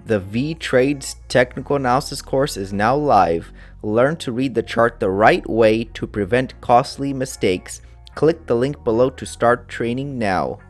The Vee Trades technical analysis course is now live. Learn to read the chart the right way to prevent costly mistakes. Click the link below to start training now.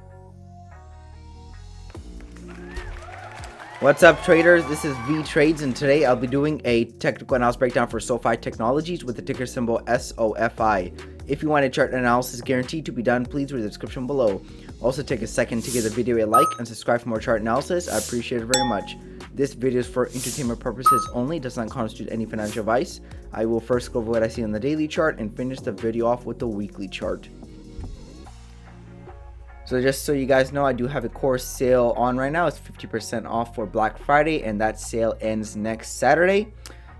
What's up, traders? This is Vee Trades, and today I'll be doing a technical analysis breakdown for SoFi Technologies with the ticker symbol SOFI. If you want a chart analysis guaranteed to be done, please read the description below. Also, take a second to give the video a like and subscribe for more chart analysis. I appreciate it very much. This video is for entertainment purposes only, does not constitute any financial advice. I will first go over what I see on the daily chart and finish the video off with the weekly chart. So just so you guys know, I do have a course sale on right now. It's 50% off for Black Friday, and that sale ends next Saturday.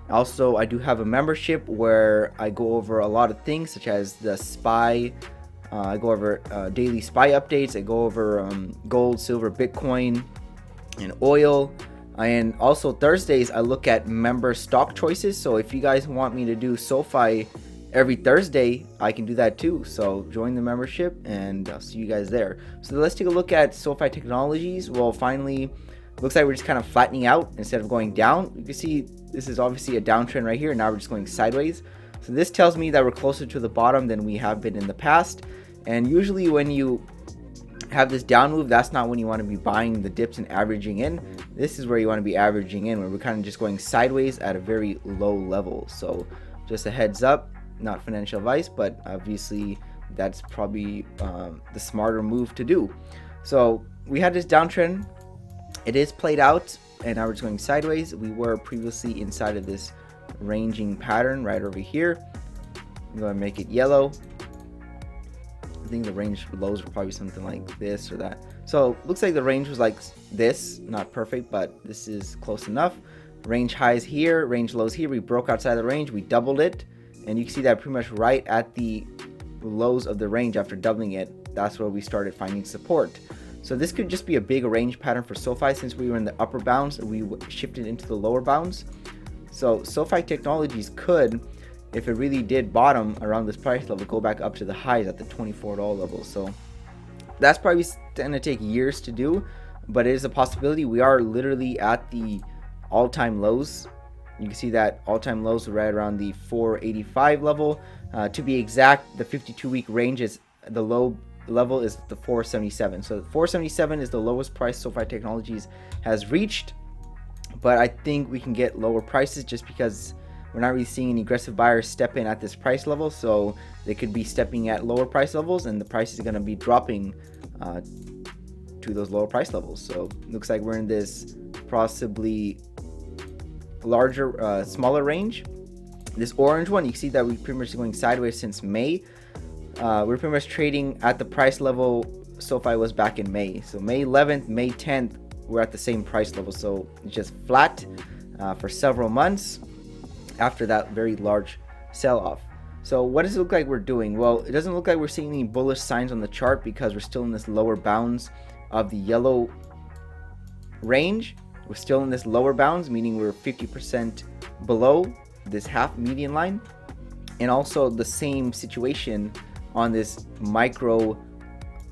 Also, I do have a membership where I go over a lot of things, such as the SPY. I go over daily SPY updates. I go over gold, silver, Bitcoin, and oil. And also Thursdays, I look at member stock choices. So if you guys want me to do SoFi every Thursday, I can do that too. So join the membership, and I'll see you guys there. So let's take a look at SoFi Technologies. Well, finally, looks like we're just kind of flattening out instead of going down. You can see this is obviously a downtrend right here. Now we're just going sideways. So this tells me that we're closer to the bottom than we have been in the past. And usually when you have this down move, that's not when you want to be buying the dips and averaging in. This is where you want to be averaging in, where we're kind of just going sideways at a very low level. So just a heads up, not financial advice, but obviously that's probably the smarter move to do. So we had this downtrend. It is played out, and now we're just going sideways. We were previously inside of this ranging pattern right over here. I'm going to make it yellow. I think the range lows were probably something like this or that. So looks like the range was like this, not perfect, but this is close enough. Range highs here, range lows here. We broke outside the range, we doubled it, and you can see that pretty much right at the lows of the range after doubling it. That's where we started finding support. So this could just be a big range pattern for SoFi. Since we were in the upper bounds, we shifted into the lower bounds. So SoFi Technologies could, if it really did bottom around this price level, go back up to the highs at the $24 level. So that's probably going to take years to do, but it is a possibility. We are literally at the all-time lows. You can see that all-time lows are right around the 485 level. To be exact, the 52-week range is the low level is the 477. So 477 is the lowest price SoFi Technologies has reached, but I think we can get lower prices just because we're not really seeing any aggressive buyers step in at this price level. So they could be stepping at lower price levels, and the price is going to be dropping to those lower price levels. So looks like we're in this possibly larger, smaller range. This orange one, you can see that we pretty much going sideways since May. We're pretty much trading at the price level SoFi was back in May. So May 11th, May 10th, we're at the same price level. So it's just flat for several months after that very large sell-off. So what does it look like we're doing? Well, it doesn't look like we're seeing any bullish signs on the chart because we're still in this lower bounds of the yellow range. We're still in this lower bounds, meaning we're 50% below this half median line. And also the same situation on this micro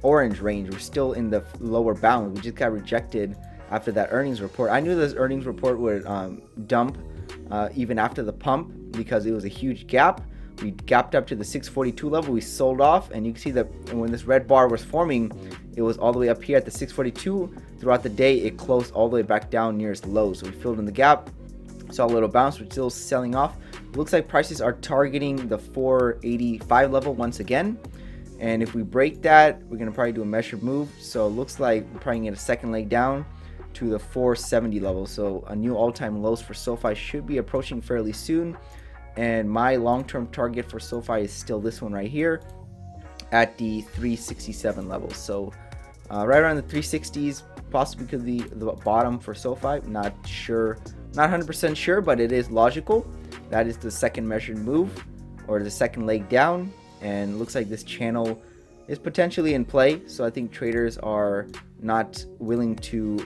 orange range. We're still in the lower bound. We just got rejected after that earnings report. I knew this earnings report would dump even after the pump because it was a huge gap. We gapped up to the 642 level. We sold off, and you can see that when this red bar was forming, it was all the way up here at the 642. Throughout the day, it closed all the way back down near its low. So we filled in the gap, saw a little bounce. We're still selling off. Looks like prices are targeting the 485 level once again, and if we break that, we're gonna probably do a measured move. So it looks like we're probably gonna get a second leg down to the 470 level. So a new all-time lows for SoFi should be approaching fairly soon, and my long-term target for SoFi is still this one right here at the 367 level. So right around the 360s possibly could be the bottom for SoFi. Not sure, not 100% sure, but it is logical. That is the second measured move, or the second leg down, and looks like this channel is potentially in play. So I think traders are not willing to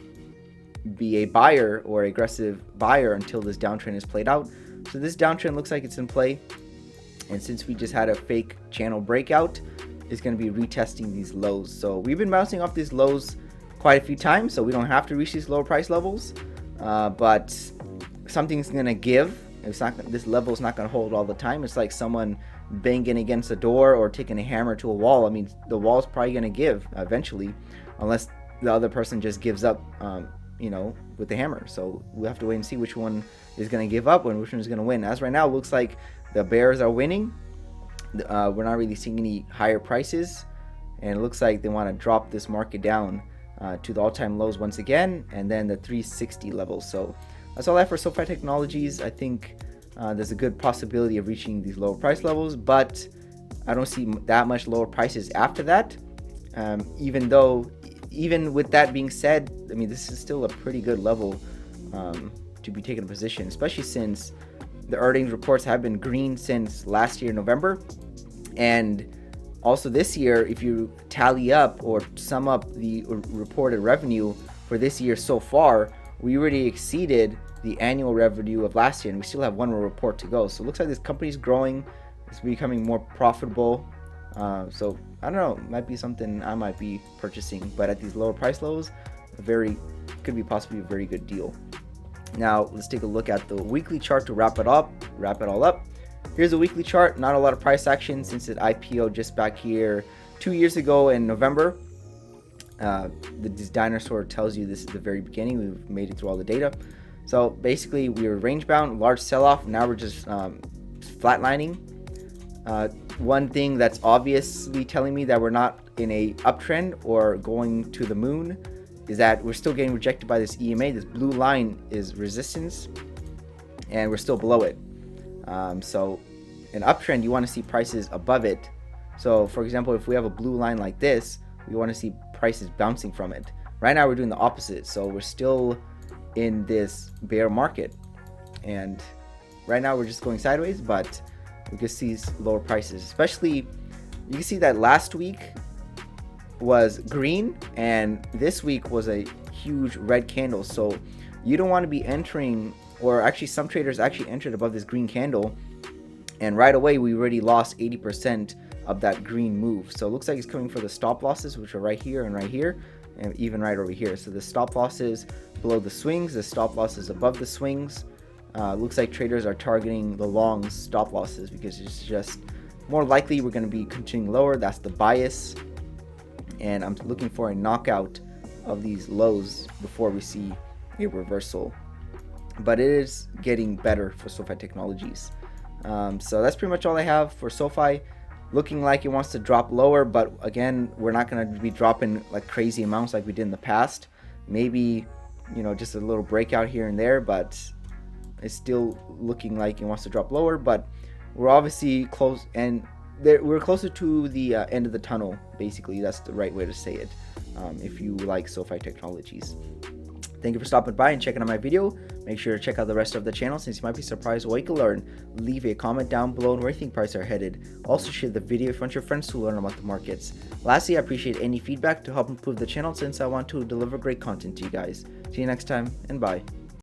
be a buyer or aggressive buyer until this downtrend is played out. So this downtrend looks like it's in play, and since we just had a fake channel breakout, it's going to be retesting these lows. So we've been bouncing off these lows quite a few times, so we don't have to reach these lower price levels. but something's gonna give. It's not, this level is not gonna hold all the time. It's like someone banging against a door or taking a hammer to a wall. I mean, the wall's probably gonna give eventually, unless the other person just gives up, with the hammer. So we have to wait and see which one is gonna give up and which one is gonna win. As right now, it looks like the bears are winning. We're not really seeing any higher prices, and it looks like they want to drop this market down to the all-time lows once again, and then the 360 levels. So that's all I have for SoFi Technologies. I think there's a good possibility of reaching these lower price levels, but I don't see that much lower prices after that. Even with that being said, I mean, this is still a pretty good level to be taking a position, especially since the earnings reports have been green since last year, November. And also this year, if you tally up or sum up the reported revenue for this year so far, we already exceeded the annual revenue of last year, and we still have one more report to go. So it looks like this company's growing. It's becoming more profitable. So I don't know, it might be something I might be purchasing, but at these lower price levels, could be possibly a very good deal. Now let's take a look at the weekly chart to wrap it all up. Here's a weekly chart. Not a lot of price action since it IPO just back here 2 years ago in November. This dinosaur tells you this is the very beginning. We've made it through all the data. So basically we were range bound, large sell-off. Now we're just flatlining. One thing that's obviously telling me that we're not in a uptrend or going to the moon is that we're still getting rejected by this EMA. This blue line is resistance, and we're still below it. So an uptrend, you want to see prices above it. So for example, if we have a blue line like this, we want to see prices bouncing from it. Right now we're doing the opposite. So we're still in this bear market, and right now we're just going sideways, but we can see lower prices. Especially, you can see that last week was green and this week was a huge red candle. So you don't want to be entering, or actually some traders actually entered above this green candle, and right away we already lost 80% of that green move. So it looks like it's coming for the stop losses, which are right here, and even right over here. So the stop losses below the swings, the stop losses above the swings. Looks like traders are targeting the long stop losses because it's just more likely we're going to be continuing lower. That's the bias, and I'm looking for a knockout of these lows before we see a reversal. But it is getting better for SoFi Technologies. So that's pretty much all I have for SoFi. Looking like it wants to drop lower, but again, we're not going to be dropping like crazy amounts like we did in the past. Maybe, just a little breakout here and there, but it's still looking like it wants to drop lower. But we're obviously close, and we're closer to the end of the tunnel. Basically, that's the right way to say it. If you like SoFi Technologies. Thank you for stopping by and checking out my video. Make sure to check out the rest of the channel since you might be surprised what you can learn. Leave a comment down below on where you think prices are headed. Also share the video if you want your friends to learn about the markets. Lastly, I appreciate any feedback to help improve the channel since I want to deliver great content to you guys. See you next time, and bye.